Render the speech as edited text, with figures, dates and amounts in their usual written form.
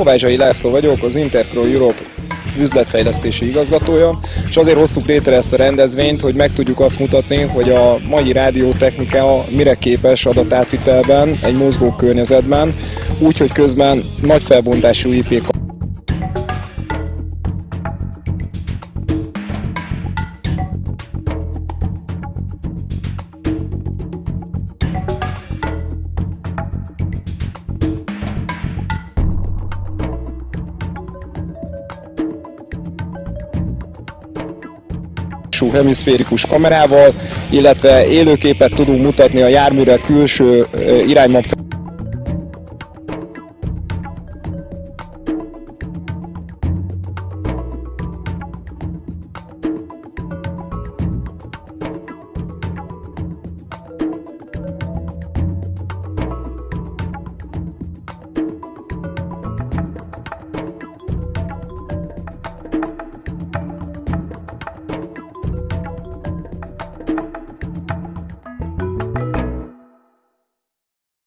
Kovácsai László vagyok, az Interpro Europe üzletfejlesztési igazgatója, és azért hoztuk létre ezt a rendezvényt, hogy meg tudjuk azt mutatni, hogy a mai rádiótechnika mire képes adatátvitelben, egy mozgó környezetben, úgy, hogy közben nagy felbontású IP hemiszférikus kamerával, illetve élőképet tudunk mutatni a járműre külső irányban